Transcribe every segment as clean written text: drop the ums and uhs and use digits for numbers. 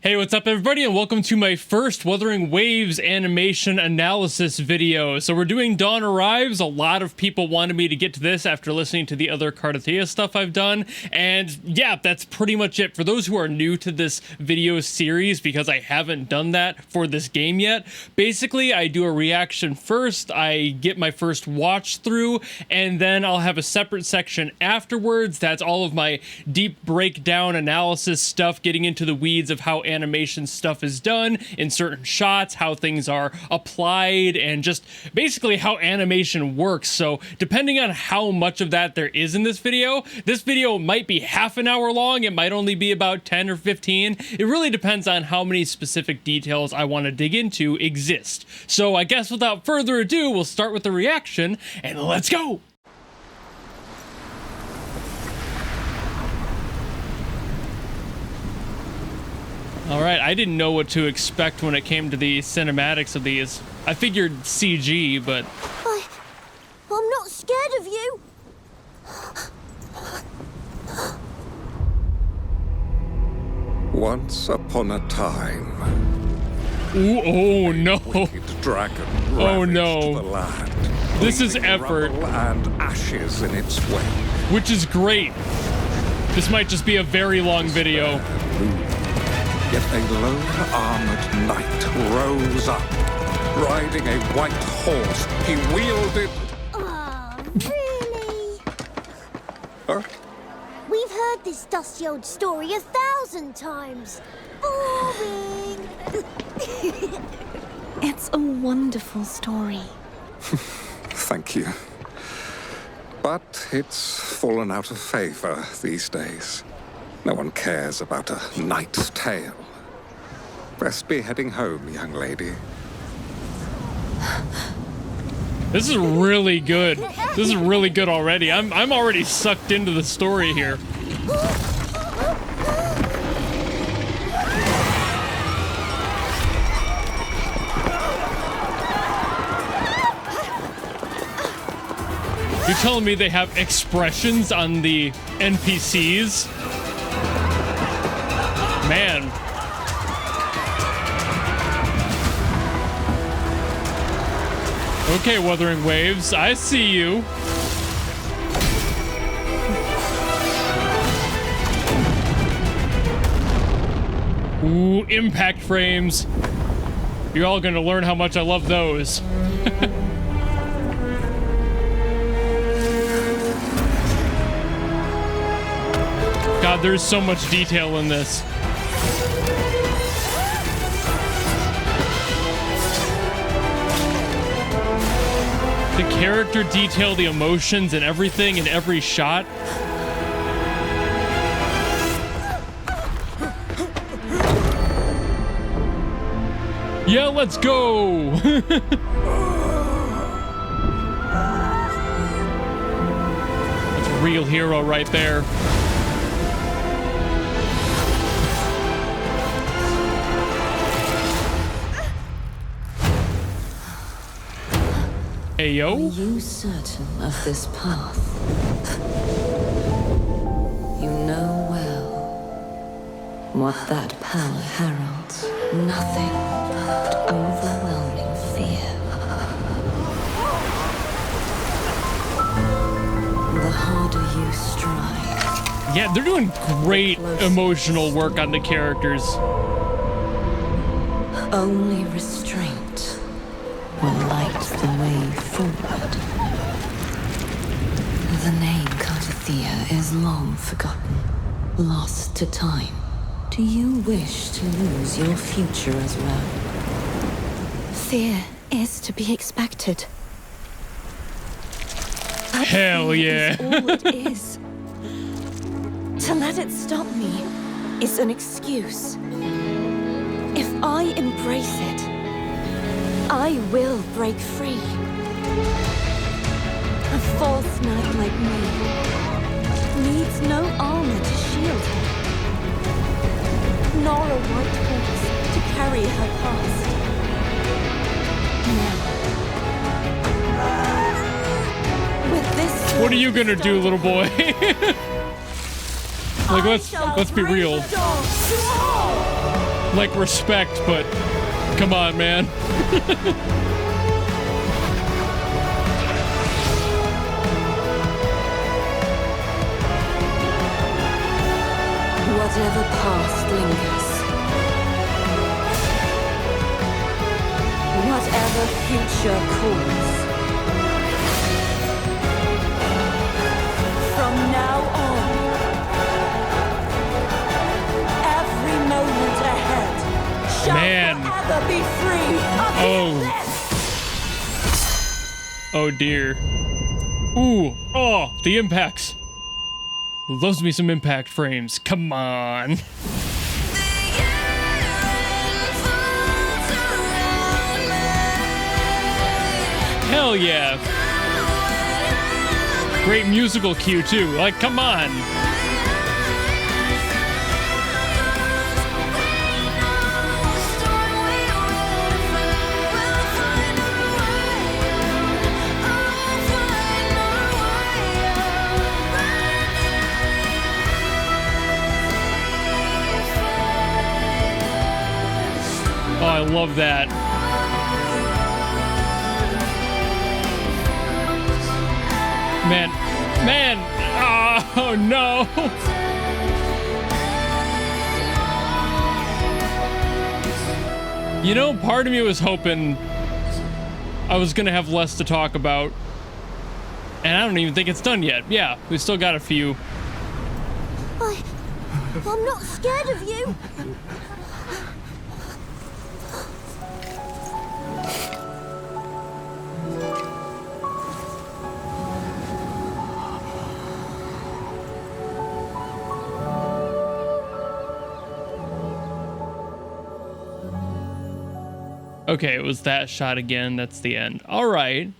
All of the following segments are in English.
Hey, what's up everybody, and welcome to my first Wuthering Waves animation analysis video. So we're doing Dawn Arrives. A lot of people wanted me to get to this after listening to the other Cardathea stuff I've done, and yeah, that's pretty much it. For those who are new to this video series, because I haven't done that for this game yet, basically I do a reaction first, I get my first watch through, and then I'll have a separate section afterwards. That's all of my deep breakdown analysis stuff, getting into the weeds of how animation stuff is done in certain shots, how things are applied, and just basically how animation works. So depending on how much of that there is in this video might be half an hour long, it might only be about 10 or 15. It really depends on how many specific details I want to dig into exist. So I guess without further ado, we'll start with the reaction, and let's go! Alright, I didn't know what to expect when it came to the cinematics of these. I figured CG, but... I'm not scared of you! Once upon a time... Ooh, oh no! wicked dragon Oh ravaged no. the land, This is leaving effort. rubble and ashes in its wake. Which is great. This might just be a very long video. Yet a lone armored knight rose up. Riding a white horse, he wielded... Oh, really? Huh? We've heard this dusty old story 1,000 times. Boring! It's a wonderful story. Thank you. But it's fallen out of favor these days. No one cares about a knight's tale. Best be heading home, young lady. This is really good. This is really good already. I'm already sucked into the story here. You're telling me they have expressions on the NPCs? Man. Okay, Wuthering Waves, I see you. Ooh, impact frames. You're all gonna learn how much I love those. God, there's so much detail in this. The character detail, the emotions, and everything in every shot. Yeah, let's go! That's a real hero right there. Hey, yo. Are you certain of this path? You know well what that power heralds. Nothing but overwhelming fear. The harder you strive. Yeah, they're doing great emotional work on the characters. Only restraint will light the way forward. The name Cardathea is long forgotten, lost to time. Do you wish to lose your future as well? Fear is to be expected. Hell yeah. All it is. To let it stop me is an excuse. If I embrace it, I will break free. A false knight like me needs no armor to shield her, nor a white horse to carry her past. Now, with this sword What are you gonna do, little boy? Like, let's be real. Like, respect, but come on, man. Whatever past lingers, whatever future calls, from now on, every moment ahead shall forever be free of this. Oh dear. Ooh, oh, the impacts. Loves me some impact frames. Come on. Hell yeah. Great musical cue too. Like, come on. Oh, I love that. Man, oh no. You know, part of me was hoping I was gonna have less to talk about. And I don't even think it's done yet. Yeah, we still got a few. I'm not scared of you. Okay, it was that shot again. That's the end. All right.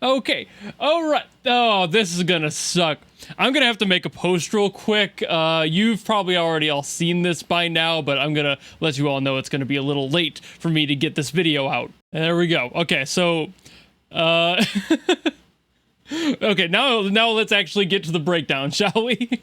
Okay. All right. Oh, this is gonna suck. I'm gonna have to make a post real quick. You've probably already all seen this by now, but I'm gonna let you all know it's gonna be a little late for me to get this video out. And there we go. Okay, so, okay, now let's actually get to the breakdown, shall we?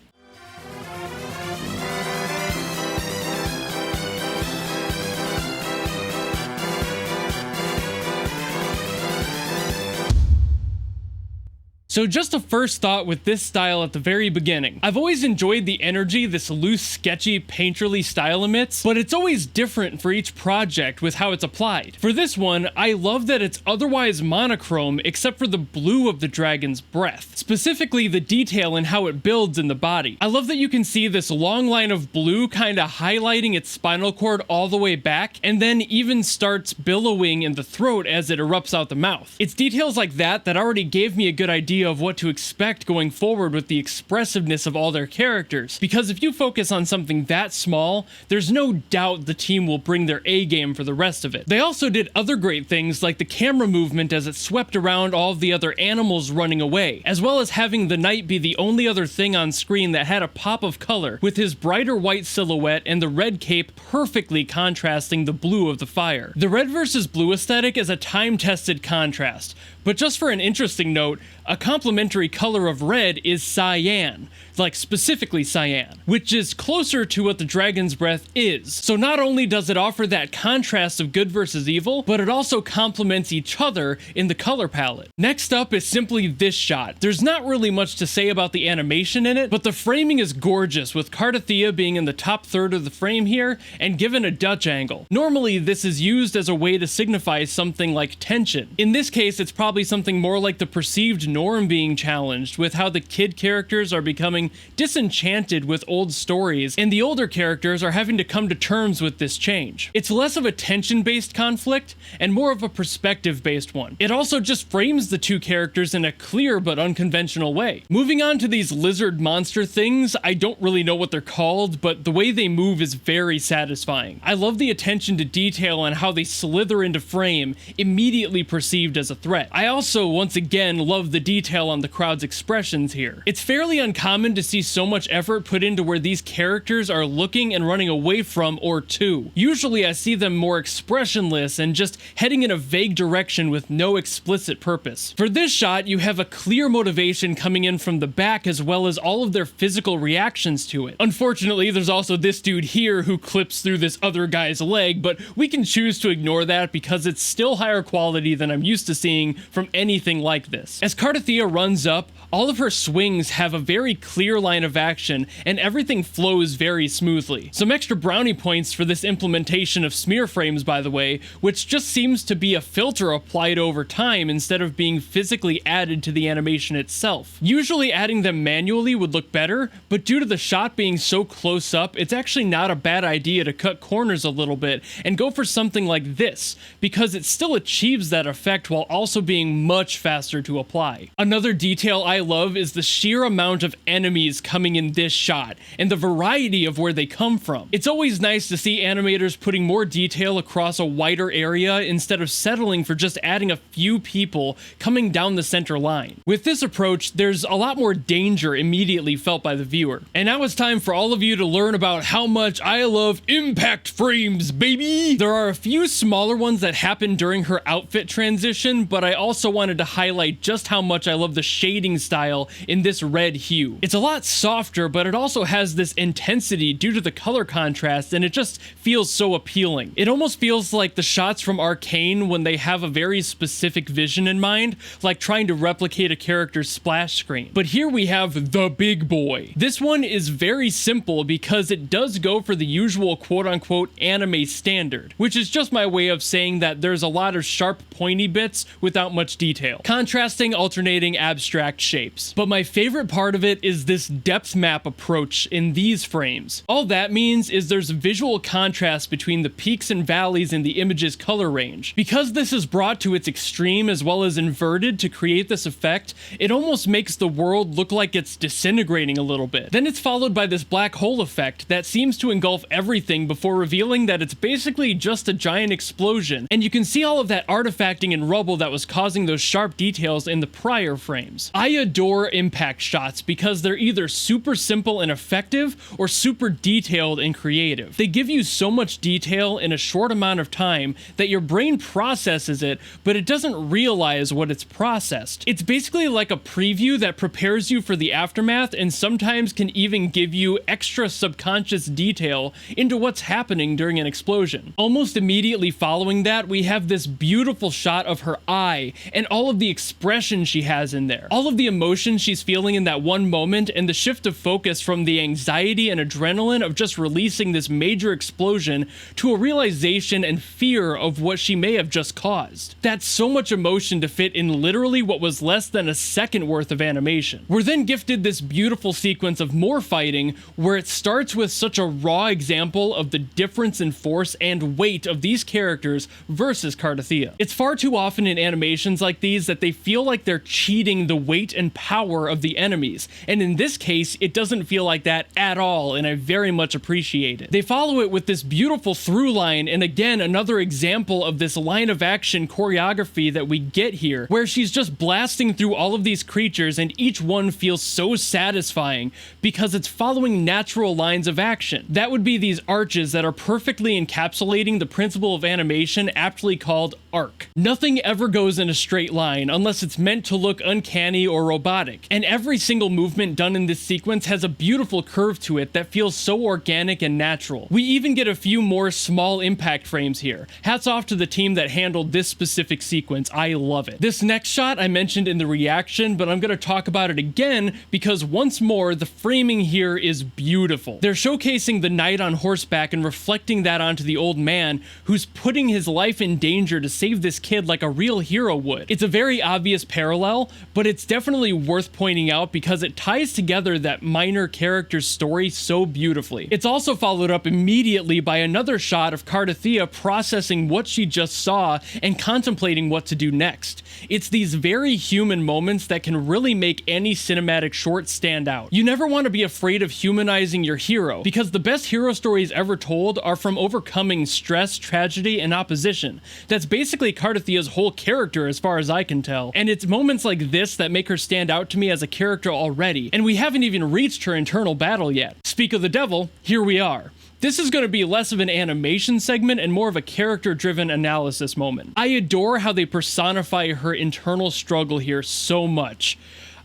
So just a first thought with this style at the very beginning. I've always enjoyed the energy this loose, sketchy, painterly style emits, but it's always different for each project with how it's applied. For this one, I love that it's otherwise monochrome except for the blue of the dragon's breath, specifically the detail in how it builds in the body. I love that you can see this long line of blue kind of highlighting its spinal cord all the way back, and then even starts billowing in the throat as it erupts out the mouth. It's details like that already gave me a good idea of what to expect going forward with the expressiveness of all their characters, because if you focus on something that small, there's no doubt the team will bring their A game for the rest of it. They also did other great things like the camera movement as it swept around all of the other animals running away, as well as having the knight be the only other thing on screen that had a pop of color, with his brighter white silhouette and the red cape perfectly contrasting the blue of the fire. The red versus blue aesthetic is a time-tested contrast, but just for an interesting note, a complementary color of red is cyan, like specifically cyan, which is closer to what the dragon's breath is. So not only does it offer that contrast of good versus evil, but it also complements each other in the color palette. Next up is simply this shot. There's not really much to say about the animation in it, but the framing is gorgeous, with Cardathea being in the top third of the frame here and given a Dutch angle. Normally this is used as a way to signify something like tension. In this case, it's probably something more like the perceived norm being challenged, with how the kid characters are becoming disenchanted with old stories, and the older characters are having to come to terms with this change. It's less of a tension-based conflict and more of a perspective-based one. It also just frames the two characters in a clear but unconventional way. Moving on to these lizard monster things, I don't really know what they're called, but the way they move is very satisfying. I love the attention to detail on how they slither into frame, immediately perceived as a threat. I I also, once again, love the detail on the crowd's expressions here. It's fairly uncommon to see so much effort put into where these characters are looking and running away from or to. Usually I see them more expressionless and just heading in a vague direction with no explicit purpose. For this shot, you have a clear motivation coming in from the back as well as all of their physical reactions to it. Unfortunately, there's also this dude here who clips through this other guy's leg, but we can choose to ignore that because it's still higher quality than I'm used to seeing from anything like this. As Cardathea runs up, all of her swings have a very clear line of action and everything flows very smoothly. Some extra brownie points for this implementation of smear frames, by the way, which just seems to be a filter applied over time instead of being physically added to the animation itself. Usually adding them manually would look better, but due to the shot being so close up, it's actually not a bad idea to cut corners a little bit and go for something like this, because it still achieves that effect while also being much faster to apply. Another detail I love is the sheer amount of enemies coming in this shot, and the variety of where they come from. It's always nice to see animators putting more detail across a wider area instead of settling for just adding a few people coming down the center line. With this approach, there's a lot more danger immediately felt by the viewer. And now it's time for all of you to learn about how much I love impact frames, baby! There are a few smaller ones that happen during her outfit transition, but I also wanted to highlight just how much I love the shading style in this red hue. It's a lot softer, but it also has this intensity due to the color contrast, and it just feels so appealing. It almost feels like the shots from Arcane when they have a very specific vision in mind, like trying to replicate a character's splash screen. But here we have the big boy. This one is very simple because it does go for the usual quote-unquote anime standard, which is just my way of saying that there's a lot of sharp, pointy bits without much detail. Contrasting, alternating, abstract shapes. But my favorite part of it is this depth map approach in these frames. All that means is there's visual contrast between the peaks and valleys in the image's color range. Because this is brought to its extreme as well as inverted to create this effect, it almost makes the world look like it's disintegrating a little bit. Then it's followed by this black hole effect that seems to engulf everything before revealing that it's basically just a giant explosion, and you can see all of that artifacting and rubble that was causing those sharp details in the prior frames. I adore impact shots because they're either super simple and effective or super detailed and creative. They give you so much detail in a short amount of time that your brain processes it, but it doesn't realize what it's processed. It's basically like a preview that prepares you for the aftermath and sometimes can even give you extra subconscious detail into what's happening during an explosion. Almost immediately following that, we have this beautiful shot of her eye and all of the expression she has in there. All of the emotion she's feeling in that one moment and the shift of focus from the anxiety and adrenaline of just releasing this major explosion to a realization and fear of what she may have just caused. That's so much emotion to fit in literally what was less than a second worth of animation. We're then gifted this beautiful sequence of more fighting where it starts with such a raw example of the difference in force and weight of these characters versus Cardathea. It's far too often in animations like these that they feel like they're cheating the weight and power of the enemies, and in this case it doesn't feel like that at all, and I very much appreciate it. They follow it with this beautiful through line, and again another example of this line of action choreography that we get here, where she's just blasting through all of these creatures and each one feels so satisfying because it's following natural lines of action. That would be these arches that are perfectly encapsulating the principle of animation aptly called arc. Nothing ever goes in a straight line unless it's meant to look uncanny or robotic, and every single movement done in this sequence has a beautiful curve to it that feels so organic and natural. We even get a few more small impact frames here. Hats off to the team that handled this specific sequence. I love it. This next shot I mentioned in the reaction, but I'm going to talk about it again because once more the framing here is beautiful. They're showcasing the knight on horseback and reflecting that onto the old man who's putting his life in danger to save this kid like a real hero would. It's a very obvious parallel, but it's definitely worth pointing out because it ties together that minor character's story so beautifully. It's also followed up immediately by another shot of Cardathea processing what she just saw and contemplating what to do next. It's these very human moments that can really make any cinematic short stand out. You never want to be afraid of humanizing your hero, because the best hero stories ever told are from overcoming stress, tragedy, and opposition. That's basically Cardathea's whole character either, as far as I can tell. And it's moments like this that make her stand out to me as a character already, and we haven't even reached her internal battle yet. Speak of the devil, here we are. This is going to be less of an animation segment and more of a character-driven analysis moment. I adore how they personify her internal struggle here so much.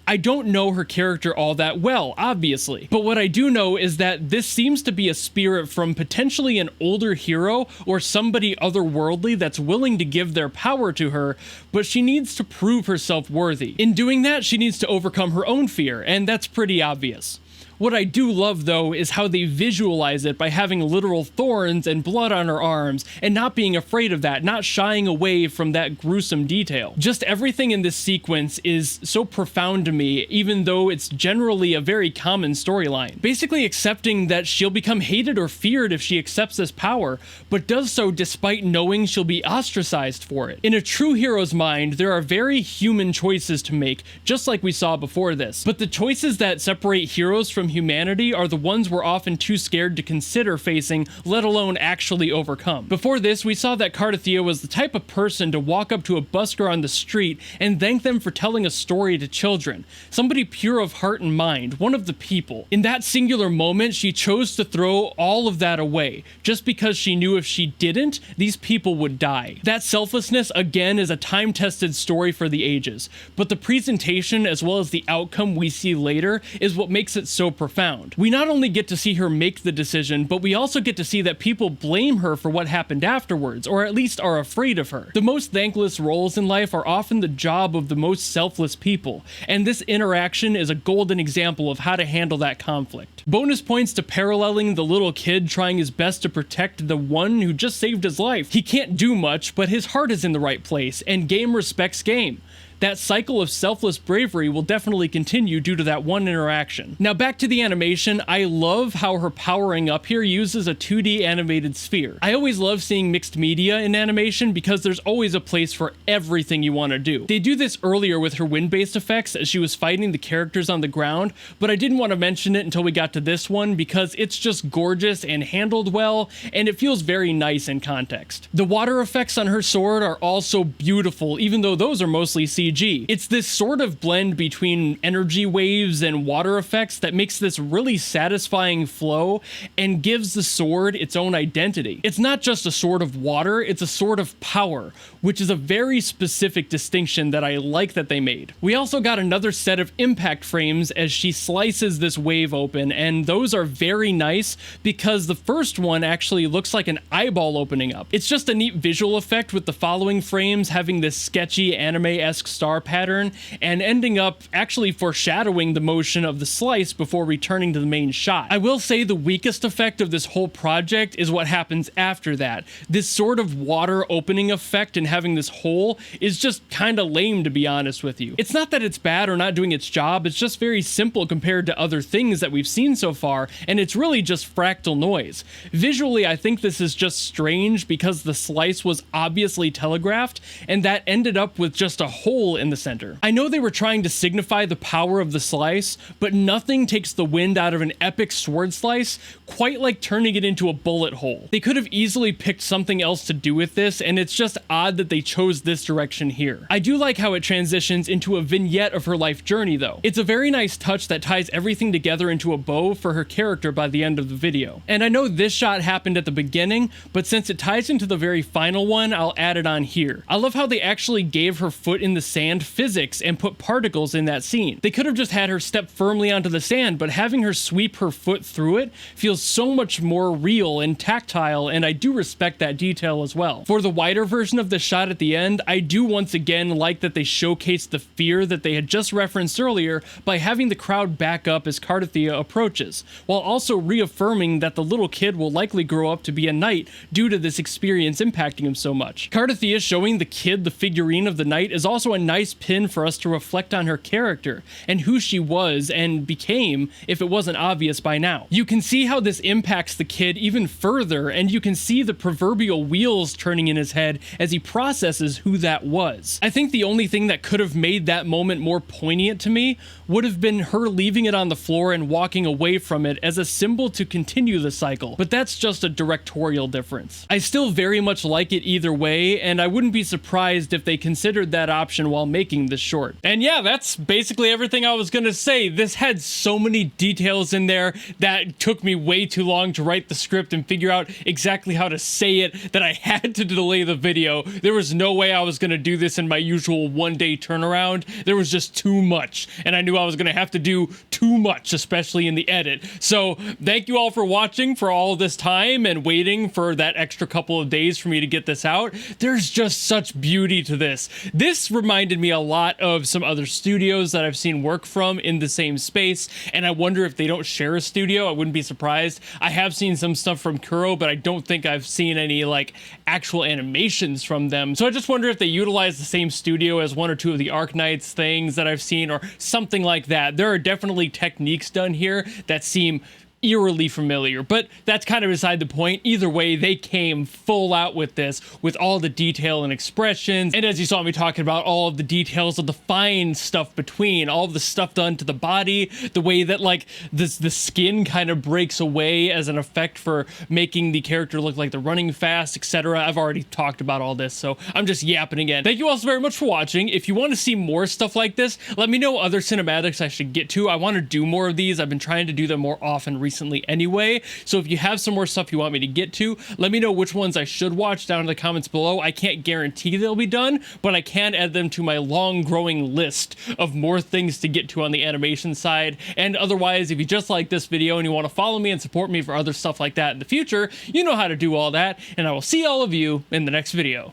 I don't know her character all that well, obviously, but what I do know is that this seems to be a spirit from potentially an older hero or somebody otherworldly that's willing to give their power to her, but she needs to prove herself worthy. In doing that, she needs to overcome her own fear, and that's pretty obvious. What I do love, though, is how they visualize it by having literal thorns and blood on her arms, and not being afraid of that, not shying away from that gruesome detail. Just everything in this sequence is so profound to me, even though it's generally a very common storyline. Basically accepting that she'll become hated or feared if she accepts this power, but does so despite knowing she'll be ostracized for it. In a true hero's mind, there are very human choices to make, just like we saw before this, but the choices that separate heroes from humanity are the ones we're often too scared to consider facing, let alone actually overcome. Before this, we saw that Cardathia was the type of person to walk up to a busker on the street and thank them for telling a story to children. Somebody pure of heart and mind, one of the people. In that singular moment, she chose to throw all of that away, just because she knew if she didn't, these people would die. That selflessness, again, is a time-tested story for the ages, but the presentation as well as the outcome we see later is what makes it so profound. We not only get to see her make the decision, but we also get to see that people blame her for what happened afterwards, or at least are afraid of her. The most thankless roles in life are often the job of the most selfless people, and this interaction is a golden example of how to handle that conflict. Bonus points to paralleling the little kid trying his best to protect the one who just saved his life. He can't do much, but his heart is in the right place, and game respects game. That cycle of selfless bravery will definitely continue due to that one interaction. Now back to the animation, I love how her powering up here uses a 2D animated sphere. I always love seeing mixed media in animation because there's always a place for everything you want to do. They do this earlier with her wind-based effects as she was fighting the characters on the ground, but I didn't want to mention it until we got to this one because it's just gorgeous and handled well, and it feels very nice in context. The water effects on her sword are also beautiful, even though those are mostly CG. It's this sort of blend between energy waves and water effects that makes this really satisfying flow and gives the sword its own identity. It's not just a sword of water, it's a sword of power, which is a very specific distinction that I like that they made. We also got another set of impact frames as she slices this wave open, and those are very nice because the first one actually looks like an eyeball opening up. It's just a neat visual effect with the following frames having this sketchy anime-esque star pattern and ending up actually foreshadowing the motion of the slice before returning to the main shot. I will say the weakest effect of this whole project is what happens after that. This sort of water opening effect and having this hole is just kind of lame, to be honest with you. It's not that it's bad or not doing its job, it's just very simple compared to other things that we've seen so far, and it's really just fractal noise. Visually, I think this is just strange because the slice was obviously telegraphed, and that ended up with just a hole in the center. I know they were trying to signify the power of the slice, but nothing takes the wind out of an epic sword slice quite like turning it into a bullet hole. They could have easily picked something else to do with this, and it's just odd that they chose this direction here. I do like how it transitions into a vignette of her life journey, though. It's a very nice touch that ties everything together into a bow for her character by the end of the video. And I know this shot happened at the beginning, but since it ties into the very final one, I'll add it on here. I love how they actually gave her foot in the sand physics and put particles in that scene. They could have just had her step firmly onto the sand, but having her sweep her foot through it feels so much more real and tactile, and I do respect that detail as well. For the wider version of the shot at the end, I do once again like that they showcased the fear that they had just referenced earlier by having the crowd back up as Cardathia approaches, while also reaffirming that the little kid will likely grow up to be a knight due to this experience impacting him so much. Cardathia showing the kid the figurine of the knight is also a nice pin for us to reflect on her character and who she was and became if it wasn't obvious by now. You can see how this impacts the kid even further, and you can see the proverbial wheels turning in his head as he processes who that was. I think the only thing that could have made that moment more poignant to me would have been her leaving it on the floor and walking away from it as a symbol to continue the cycle, but that's just a directorial difference. I still very much like it either way, and I wouldn't be surprised if they considered that option while making this short. And yeah, that's basically everything I was gonna say. This had so many details in there that took me way too long to write the script and figure out exactly how to say it that I had to delay the video. There was no way I was gonna do this in my usual one-day turnaround. There was just too much, and I knew I was gonna have to do too much, especially in the edit. So thank you all for watching for all this time and waiting for that extra couple of days for me to get this out. There's just such beauty to this. This reminded me a lot of some other studios that I've seen work from in the same space, and I wonder if they don't share a studio. I wouldn't be surprised. I have seen some stuff from Kuro, but I don't think I've seen any like actual animations from them. So I just wonder if they utilize the same studio as one or two of the Arknights things that I've seen or something like that. There are definitely techniques done here that seem eerily familiar, but that's kind of beside the point. Either way, they came full out with this, with all the detail and expressions, and as you saw me talking about, all of the details of the fine stuff between, all of the stuff done to the body, the way that like the skin kind of breaks away as an effect for making the character look like they're running fast, etc. I've already talked about all this, so I'm just yapping again. Thank you all so very much for watching. If you want to see more stuff like this, let me know other cinematics I should get to. I want to do more of these. I've been trying to do them more often recently anyway, so if you have some more stuff you want me to get to, let me know which ones I should watch down in the comments below. I can't guarantee they'll be done, but I can add them to my long growing list of more things to get to on the animation side. And otherwise, if you just like this video and you want to follow me and support me for other stuff like that in the future, you know how to do all that, and I will see all of you in the next video.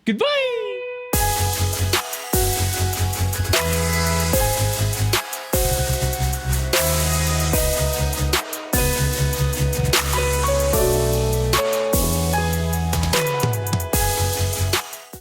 Goodbye!